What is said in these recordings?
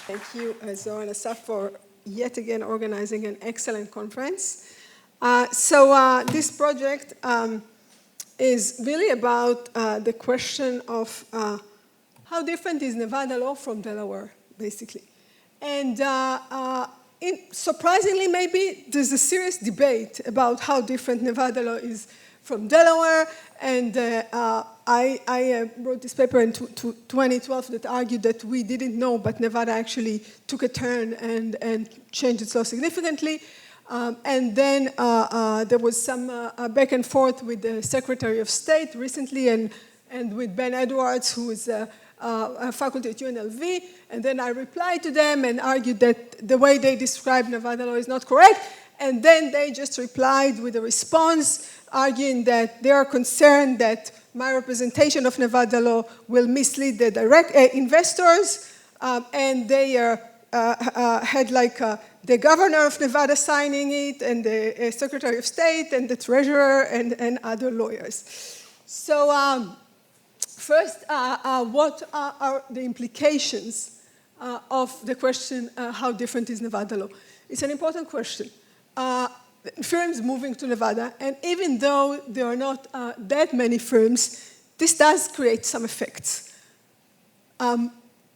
Thank you, Zohar and Asaf, for yet again organizing an excellent conference. This project is really about the question of how different is Nevada law from Delaware, basically. And surprisingly, maybe, there's a serious debate about how different Nevada law is from Delaware. And I wrote this paper in 2012 that argued that we didn't know, but Nevada actually took a turn and changed its law significantly. And then there was some back and forth with the Secretary of State recently and with Ben Edwards, who is a faculty at UNLV. And then I replied to them and argued that the way they describe Nevada law is not correct. And then they just replied with a response arguing that they are concerned that my representation of Nevada law will mislead the direct investors. And they had like the governor of Nevada signing it, and the Secretary of State, and the treasurer, and other lawyers. So first, what are the implications of the question, how different is Nevada law? It's an important question. Firms moving to Nevada, and even though there are not that many firms, this does create some effects.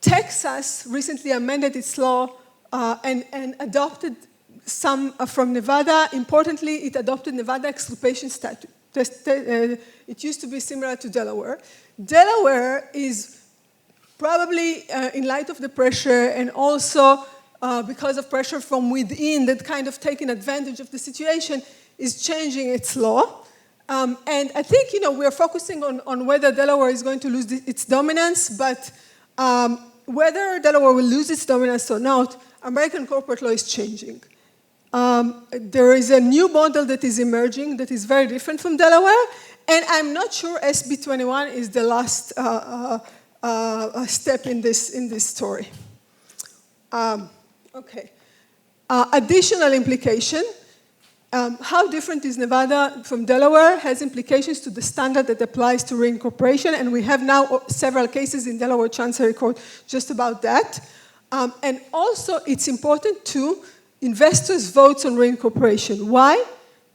Texas recently amended its law and adopted some from Nevada. Importantly, it adopted Nevada exculpation statute. It used to be similar to Delaware. Delaware is probably, in light of the pressure and also because of pressure from within that kind of taking advantage of the situation, is changing its law. And I think, we are focusing on whether Delaware is going to lose its dominance, but whether Delaware will lose its dominance or not, American corporate law is changing. There is a new model that is emerging that is very different from Delaware, and I'm not sure SB 21 is the last step in this story. Okay. Additional implication. How different is Nevada from Delaware has implications to the standard that applies to reincorporation, and we have now several cases in Delaware Chancery Court just about that. And also, it's important to investors' votes on reincorporation. Why?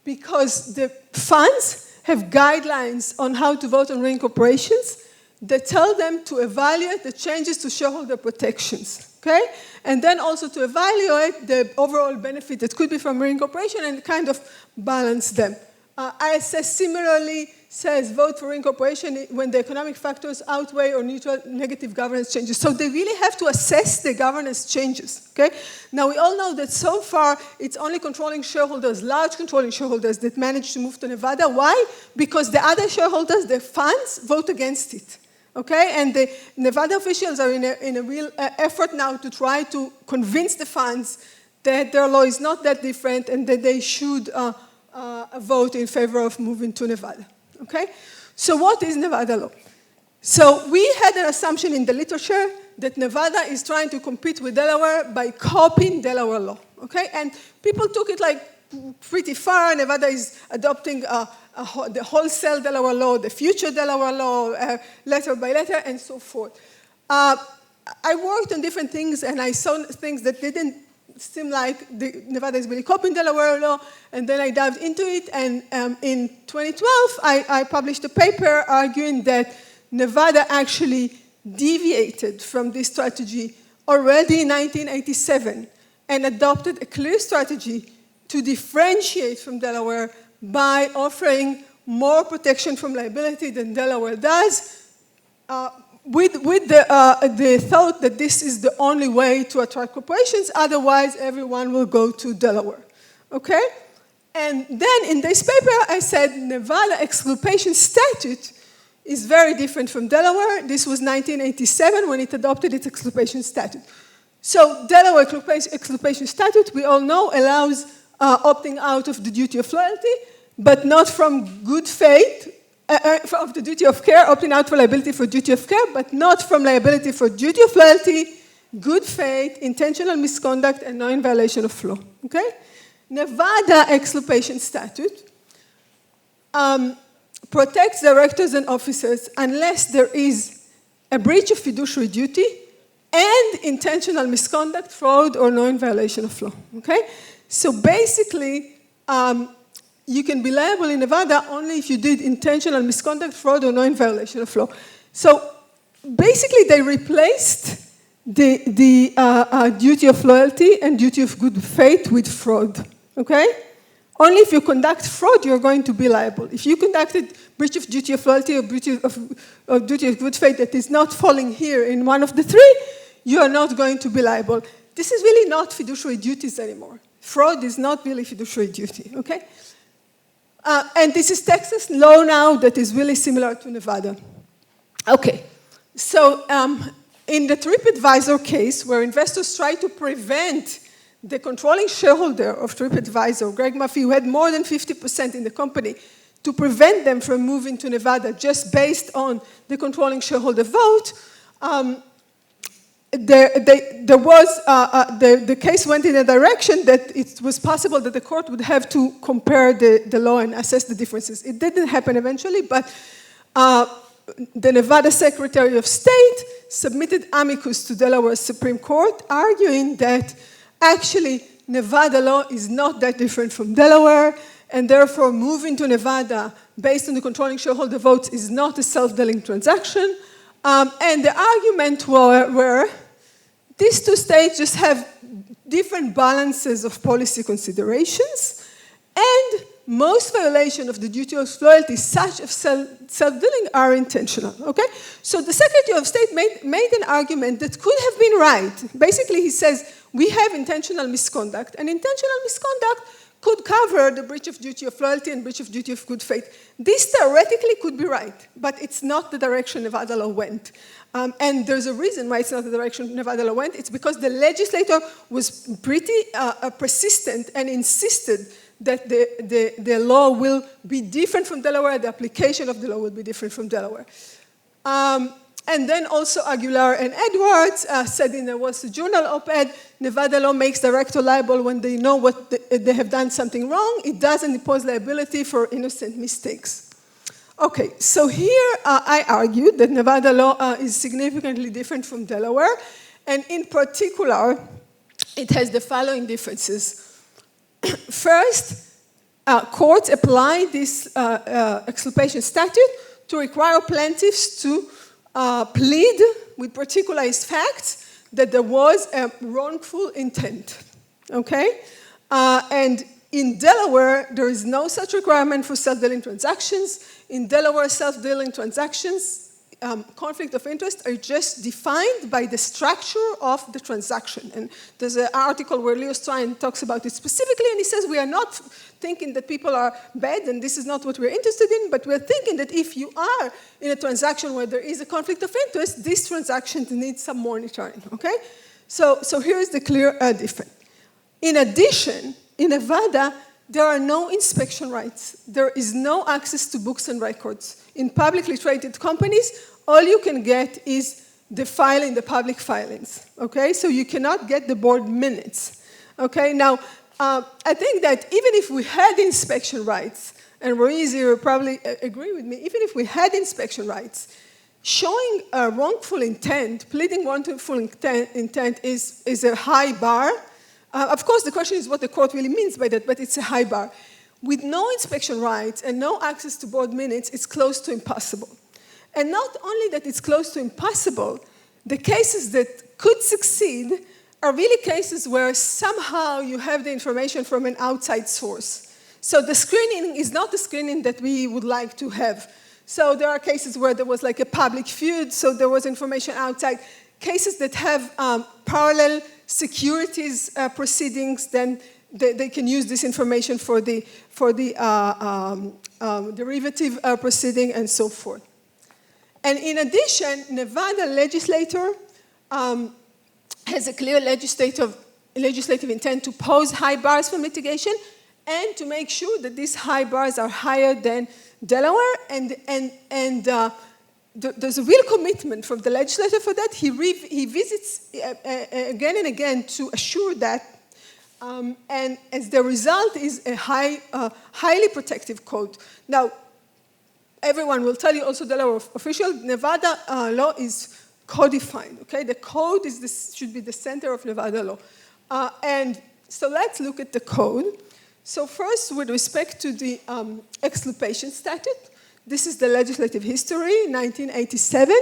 Because the funds have guidelines on how to vote on reincorporations that tell them to evaluate the changes to shareholder protections, okay? And then also to evaluate the overall benefit that could be from reincorporation and kind of balance them. ISS similarly says vote for reincorporation when the economic factors outweigh or neutral negative governance changes. So they really have to assess the governance changes, okay? Now we all know that so far it's only controlling shareholders, large controlling shareholders that manage to move to Nevada. Why? Because the other shareholders, the funds, vote against it. Okay, and the Nevada officials are in a real effort now to try to convince the funds that their law is not that different and that they should vote in favor of moving to Nevada. Okay, so what is Nevada law? So we had an assumption in the literature that Nevada is trying to compete with Delaware by copying Delaware law. Okay, and people took it like pretty far. Nevada is adopting the wholesale Delaware law, the future Delaware law, letter by letter, and so forth. I worked on different things, and I saw things that didn't seem like Nevada is really copying Delaware law, and then I dived into it, and in 2012, I published a paper arguing that Nevada actually deviated from this strategy already in 1987 and adopted a clear strategy to differentiate from Delaware by offering more protection from liability than Delaware does, with the thought that this is the only way to attract corporations, otherwise everyone will go to Delaware, okay? And then in this paper I said Nevada exculpation statute is very different from Delaware. This was 1987 when it adopted its exculpation statute. So Delaware exculpation statute, we all know, allows opting out of the duty of loyalty, but not from good faith, of the duty of care, opting out for liability for duty of care, but not from liability for duty of loyalty, good faith, intentional misconduct, and knowing violation of law, okay? Nevada exculpation statute protects directors and officers unless there is a breach of fiduciary duty and intentional misconduct, fraud, or knowing violation of law, okay? So basically, you can be liable in Nevada only if you did intentional misconduct, fraud, or knowing violation of law. So basically, they replaced the duty of loyalty and duty of good faith with fraud, okay? Only if you conduct fraud, you're going to be liable. If you conducted breach of duty of loyalty or breach of duty of good faith that is not falling here in one of the three, you are not going to be liable. This is really not fiduciary duties anymore. Fraud is not really fiduciary duty, okay? And this is Texas law now that is really similar to Nevada. Okay, so in the TripAdvisor case, where investors try to prevent the controlling shareholder of TripAdvisor, Greg Murphy, who had more than 50% in the company, to prevent them from moving to Nevada just based on the controlling shareholder vote, the case went in a direction that it was possible that the court would have to compare the law and assess the differences. It didn't happen eventually, but the Nevada Secretary of State submitted amicus to Delaware's Supreme Court, arguing that actually Nevada law is not that different from Delaware, and therefore moving to Nevada based on the controlling shareholder votes is not a self-dealing transaction. And the argument were these two states just have different balances of policy considerations, and most violations of the duty of loyalty, such as self-dealing, are intentional, okay? So the Secretary of State made an argument that could have been right. Basically, he says, we have intentional misconduct, and intentional misconduct could cover the breach of duty of loyalty and breach of duty of good faith. This theoretically could be right, but it's not the direction Nevada law went. And there's a reason why it's not the direction Nevada law went. It's because the legislator was pretty persistent and insisted that the law will be different from Delaware, the application of the law will be different from Delaware. And then also Aguilar and Edwards said in the Wall Street Journal op-ed, Nevada law makes director liable when they know what they have done something wrong. It doesn't impose liability for innocent mistakes. Okay, so here I argued that Nevada law is significantly different from Delaware, and in particular, it has the following differences. First, courts apply this exculpation statute to require plaintiffs to plead with particularized facts that there was a wrongful intent, okay? And in Delaware, there is no such requirement for self-dealing transactions. In Delaware, self-dealing transactions, conflict of interest are just defined by the structure of the transaction. And there's an article where Leo Stein talks about it specifically, and he says we are not thinking that people are bad, and this is not what we're interested in, but we're thinking that if you are in a transaction where there is a conflict of interest, this transaction needs some monitoring, okay? So here is the clear difference. In addition, in Nevada, there are no inspection rights. There is no access to books and records. In publicly traded companies, all you can get is the file in the public filings, okay? So you cannot get the board minutes, okay? Now, I think that even if we had inspection rights, and Ruiz, you probably agree with me, even if we had inspection rights, showing a wrongful intent, pleading wrongful intent is a high bar. Of course, the question is what the court really means by that, but it's a high bar. With no inspection rights and no access to board minutes, it's close to impossible. And not only that it's close to impossible, the cases that could succeed are really cases where somehow you have the information from an outside source. So the screening is not the screening that we would like to have. So there are cases where there was like a public feud, so there was information outside. Cases that have parallel securities proceedings, then they can use this information for the derivative proceeding and so forth. And in addition, Nevada legislator has a clear legislative intent to pose high bars for mitigation and to make sure that these high bars are higher than Delaware, and there's a real commitment from the legislator for that. He visits again and again to assure that, and as the result is a highly protective code. Now, everyone will tell you, also Delaware official, Nevada law is codified, okay? The code should be the center of Nevada law. And so let's look at the code. So first, with respect to the exculpation statute, this is the legislative history, 1987.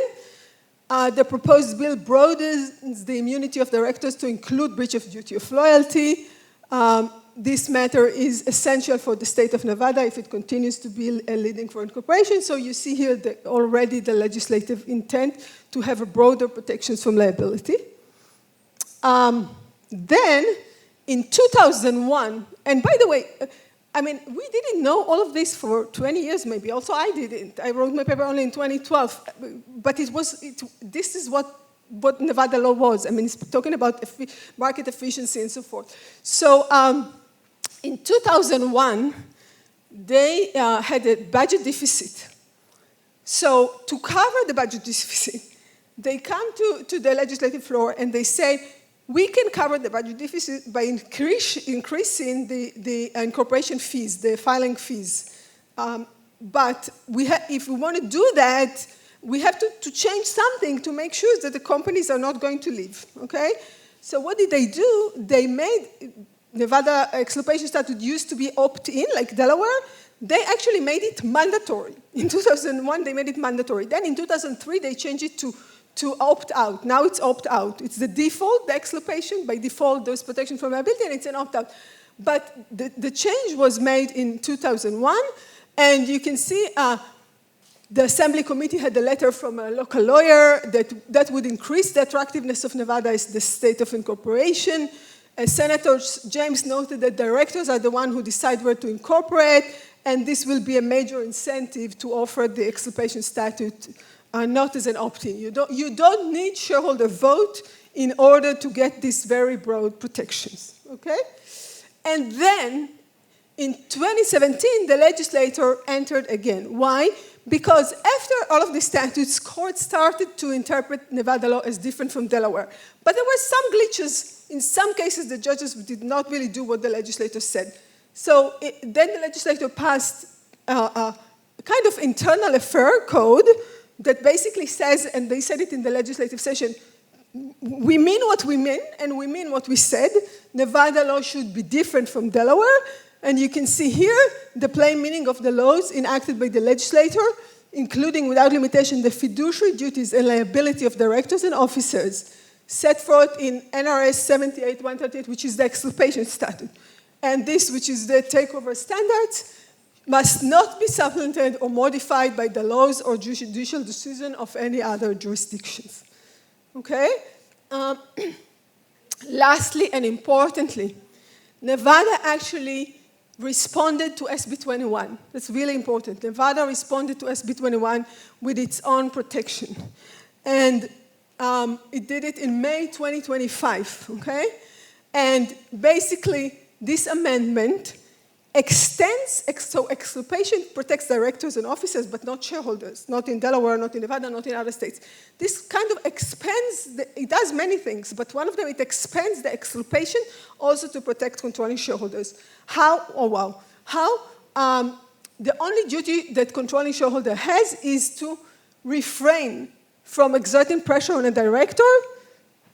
The proposed bill broadens the immunity of directors to include breach of duty of loyalty. This matter is essential for the state of Nevada if it continues to be a leading foreign corporation. So you see here already the legislative intent to have a broader protections from liability. Then, in 2001, and by the way, I mean, we didn't know all of this for 20 years maybe. Also, I didn't. I wrote my paper only in 2012. But this is what Nevada law was. I mean, it's talking about market efficiency and so forth. So in 2001, they had a budget deficit. So to cover the budget deficit, they come to the legislative floor and they say, we can cover the budget deficit by increasing the incorporation fees, the filing fees. But if we want to do that, we have to change something to make sure that the companies are not going to leave, okay? So what did they do? They made Nevada exculpation statute used to be opt-in, like Delaware. They actually made it mandatory. In 2001, they made it mandatory. Then in 2003, they changed it to opt-out. Now it's opt-out. It's the default, the exculpation. By default, there's protection from liability, and it's an opt-out. But the change was made in 2001, and you can see the Assembly Committee had a letter from a local lawyer that would increase the attractiveness of Nevada as the state of incorporation. Senator James noted that directors are the one who decide where to incorporate, and this will be a major incentive to offer the exculpation statute not as an opt-in. You don't need shareholder vote in order to get these very broad protections, okay? And then, in 2017, the legislator entered again. Why? Because after all of the statutes, courts started to interpret Nevada law as different from Delaware. But there were some glitches. In some cases, the judges did not really do what the legislator said. So then the legislator passed a kind of internal affair code that basically says, and they said it in the legislative session, we mean what we mean, and we mean what we said. Nevada law should be different from Delaware. And you can see here the plain meaning of the laws enacted by the legislator, including without limitation the fiduciary duties and liability of directors and officers set forth in NRS 78-138, which is the exculpation statute. And this, which is the takeover standards, must not be supplemented or modified by the laws or judicial decision of any other jurisdictions. Okay? Lastly and importantly, Nevada actually responded to SB 21. That's really important. Nevada responded to SB 21 with its own protection. And it did it in May 2025, okay? And basically, this amendment extends, so exculpation protects directors and officers, but not shareholders, not in Delaware, not in Nevada, not in other states. This kind of expands, it does many things, but one of them, it expands the exculpation also to protect controlling shareholders. How? Oh, wow. How? The only duty that controlling shareholder has is to refrain from exerting pressure on a director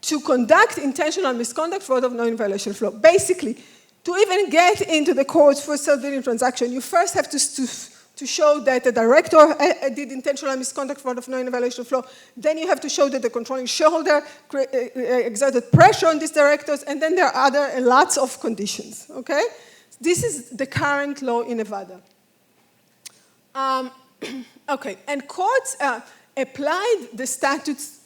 to conduct intentional misconduct, fraud of knowing violation of law. Basically, to even get into the courts for a self-dealing transaction, you first have to show that the director did intentional misconduct, fraud of knowing violation of law. Then you have to show that the controlling shareholder exerted pressure on these directors, and then there are lots of conditions, okay? This is the current law in Nevada. Okay, and courts applied the statutes,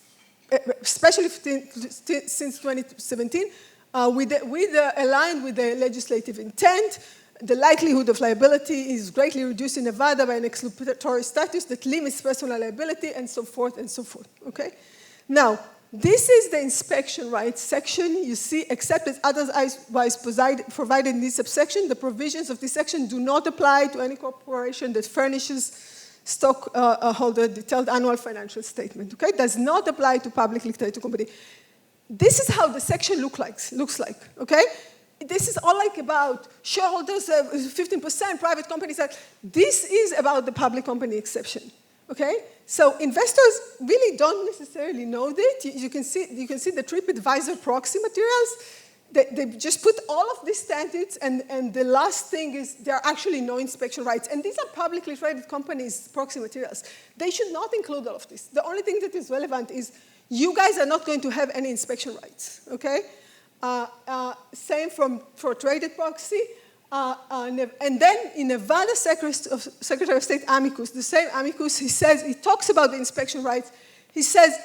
especially since 2017, aligned with the legislative intent. The likelihood of liability is greatly reduced in Nevada by an exculpatory status that limits personal liability, and so forth, okay? Now, this is the inspection rights section. You see, except as otherwise provided in this subsection, the provisions of this section do not apply to any corporation that furnishes stockholder detailed annual financial statement, okay? Does not apply to publicly traded company. This is how the section looks like, okay? This is all like about shareholders, 15%, private companies. This is about the public company exception, Okay? So investors really don't necessarily know that. You can see the TripAdvisor proxy materials. They just put all of these standards, and the last thing is there are actually no inspection rights. And these are publicly traded companies' proxy materials. They should not include all of this. The only thing that is relevant is you guys are not going to have any inspection rights, okay? Same for traded proxy. And then in Nevada Secretary of State amicus, the same amicus, he talks about the inspection rights. He says,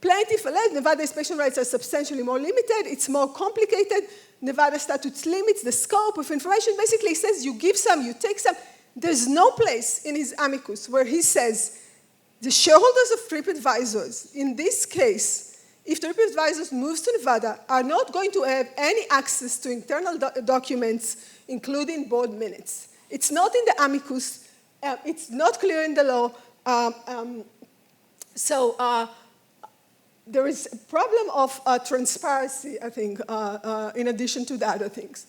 plaintiff alleged Nevada inspection rights are substantially more limited, it's more complicated, Nevada statutes limits the scope of information. Basically, he says you give some, you take some. There's no place in his amicus where he says the shareholders of TripAdvisors, in this case, if TripAdvisors moves to Nevada, are not going to have any access to internal documents, including board minutes. It's not in the amicus. It's not clear in the law. There is a problem of transparency, I think, in addition to the other things.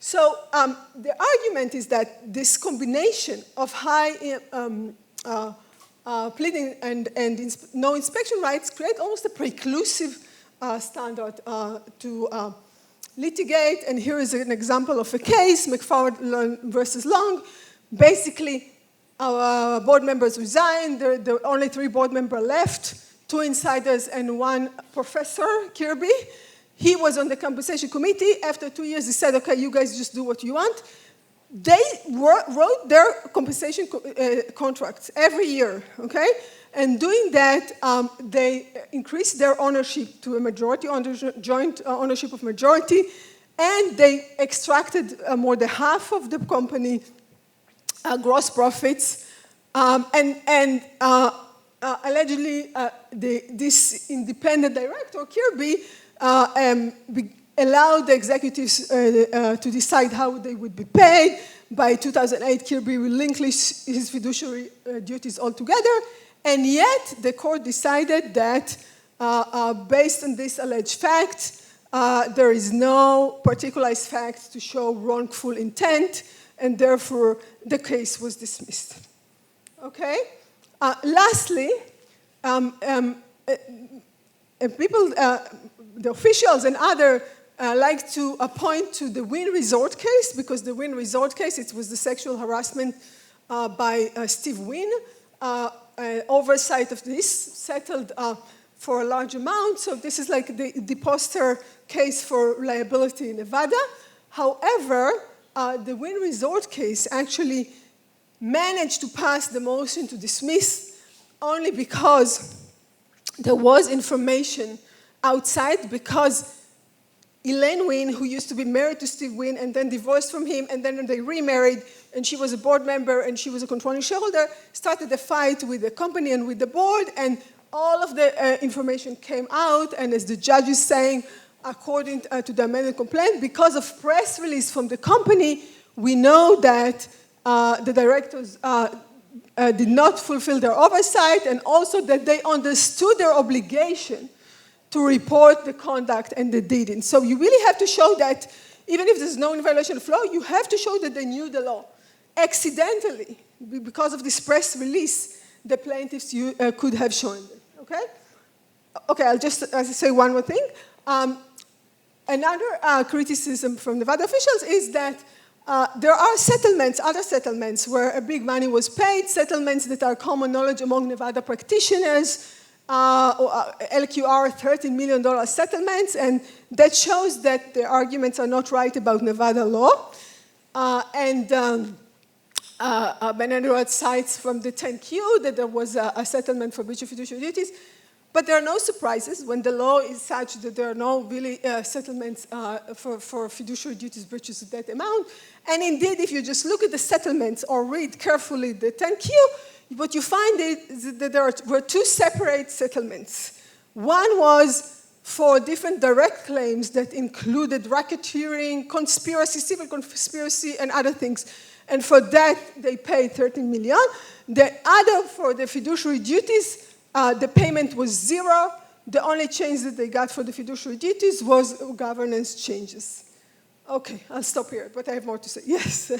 So the argument is that this combination of high pleading and no inspection rights create almost a preclusive standard to litigate. And here is an example of a case, McFarland versus Long. Basically, our board members resigned. There are only 3 board members left. 2 insiders and 1 professor, Kirby. He was on the compensation committee. After 2 years, he said, okay, you guys just do what you want. They wrote their compensation contracts every year, okay? And doing that, they increased their ownership to a majority, joint ownership of majority, and they extracted more than half of the company gross profits. Allegedly, this independent director, Kirby, allowed the executives to decide how they would be paid. By 2008, Kirby relinquished his fiduciary duties altogether, and yet the court decided that based on this alleged fact, there is no particularized fact to show wrongful intent, and therefore the case was dismissed. Okay? Lastly, people, the officials and other like to point to the Wynn Resort case, because the Wynn Resort case, it was the sexual harassment by Steve Wynn. Oversight of this settled for a large amount, so this is like the poster case for liability in Nevada. However, the Wynn Resort case actually managed to pass the motion to dismiss only because there was information outside, because Elaine Wynn, who used to be married to Steve Wynn and then divorced from him, and then they remarried, and she was a board member and she was a controlling shareholder, started a fight with the company and with the board, and all of the information came out, and as the judge is saying, according to the amended complaint, because of press release from the company, we know that the directors did not fulfill their oversight, and also that they understood their obligation to report the conduct and they didn't. So you really have to show that, even if there's no violation of law, you have to show that they knew the law. Accidentally, because of this press release, the plaintiffs could have shown them, okay? Okay, I'll just say one more thing. Another criticism from Nevada officials is that there are settlements, other settlements, where a big money was paid, settlements that are common knowledge among Nevada practitioners, LQR $13 million settlements, and that shows that the arguments are not right about Nevada law. Benenrod cites from the 10Q that there was a settlement for breach of fiduciary duties, but there are no surprises when the law is such that there are no really settlements for fiduciary duties breaches of that amount. And indeed, if you just look at the settlements or read carefully the 10Q, what you find is that there were 2 separate settlements. One was for different direct claims that included racketeering, conspiracy, civil conspiracy, and other things. And for that, they paid $13 million. The other, for the fiduciary duties, the payment was 0. The only change that they got for the fiduciary duties was governance changes. Okay, I'll stop here, but I have more to say. Yes.